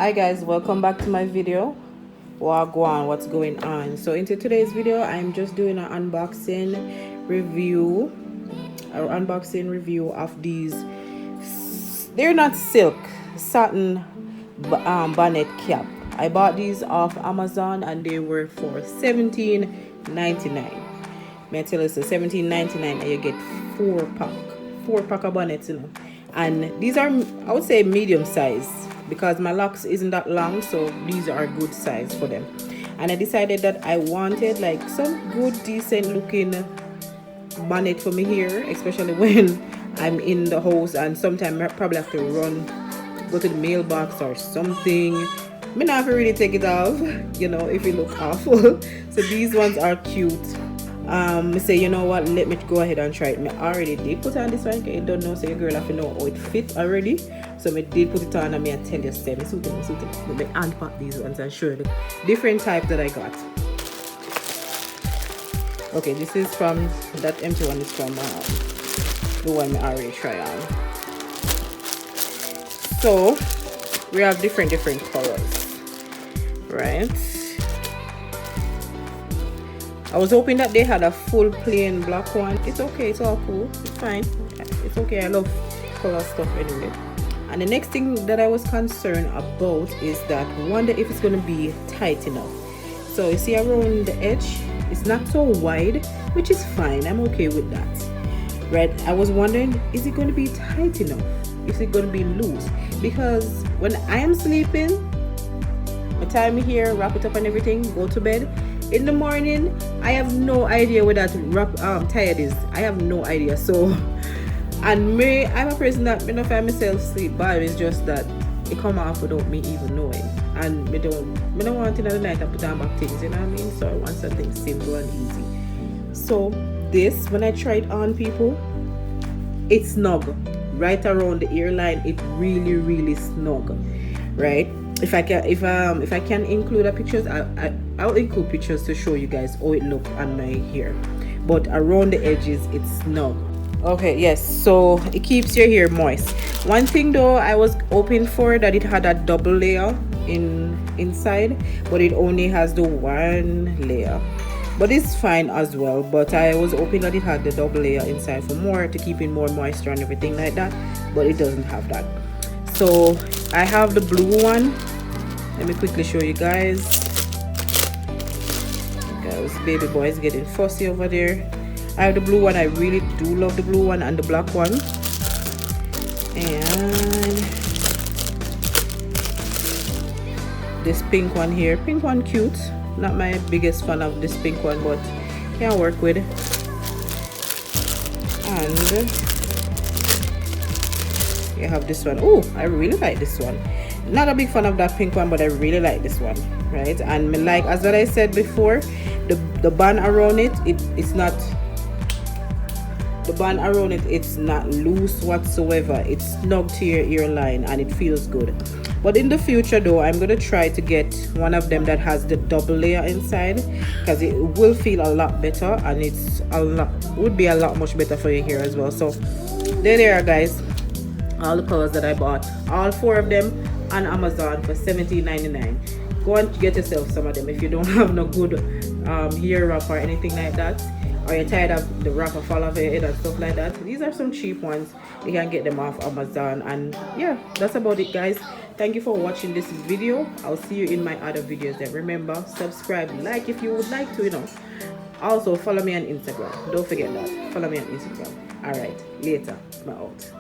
Hi guys, welcome back to my video. Wagwan, what's going on? So into today's video, I'm just doing an unboxing review of these. They're not silk, satin bonnet cap. I bought these off Amazon and they were for $17.99. May I tell you, so $17.99 and you get four pack of bonnets, you know. And these are, I would say, medium size because my locks isn't that long, so these are good size for them. And I decided that I wanted like some good decent looking bonnet for me here, especially when I'm in the house and sometimes I probably have to go to the mailbox or something. Me not have to really take it off, you know, if it look awful. So these ones are cute. Me say, you know what, let me go ahead and try it. Me already did put on this one because you don't know, so your girl have to know how it fit already. So me did put it on and me I tell you, stay me suit it. Let me unpack these ones and show you the different types that I got. Okay, this is from, that empty one is from the one I already try on. So we have different colors, right? I was hoping that they had a full plain black one. It's okay, it's all cool, it's fine, it's okay. I love color stuff anyway. And the next thing that I was concerned about is that wonder if it's going to be tight enough. So you see around the edge, it's not so wide, which is fine. I'm okay with that, right? I was wondering, is it going to be tight enough? Is it going to be loose? Because when I am sleeping, my time here, wrap it up and everything, go to bed. In the morning, I have no idea where that tired is. I have no idea. So, and I'm a person that me not find myself sleep bad. It's just that it come off without me even knowing. And me don't want it in the night to put on back things, you know what I mean? So I want something simple and easy. So this, when I try it on people, it's snug. Right around the earline, it really snug, right? If I can include the pictures, I'll include pictures to show you guys how it look on my hair. But around the edges, it's snug. Okay, yes, so it keeps your hair moist. One thing though, I was hoping for that it had a double layer inside, but it only has the one layer. But it's fine as well, but I was hoping that it had the double layer inside for more, to keep in more moisture and everything like that, but it doesn't have that. So I have the blue one. Let me quickly show you guys. Guys, baby boy is getting fussy over there. I have the blue one. I really do love the blue one and the black one. And this pink one here. Pink one cute. Not my biggest fan of this pink one, but can work with. And you have this one. Oh, I really like this one. Not a big fan of that pink one, but I really like this one, right? And me like, as what I said before, the band around it, it's not, the band around it, it's not loose whatsoever. It's snug to your earline and it feels good. But in the future though, I'm gonna try to get one of them that has the double layer inside, because it will feel a lot better and would be a lot much better for your hair as well. So there they are, guys, all the colors that I bought, all four of them on Amazon for $17.99. Go and get yourself some of them if you don't have no good hair wrap or anything like that, or you're tired of the wrapper fall off your head and stuff like that. These are some cheap ones. You can get them off Amazon. And yeah, that's about it, guys. Thank you for watching this video. I'll see you in my other videos. And remember, subscribe, like if you would like to, you know. Also follow me on Instagram. Don't forget that. Follow me on Instagram. All right, later. I'm out.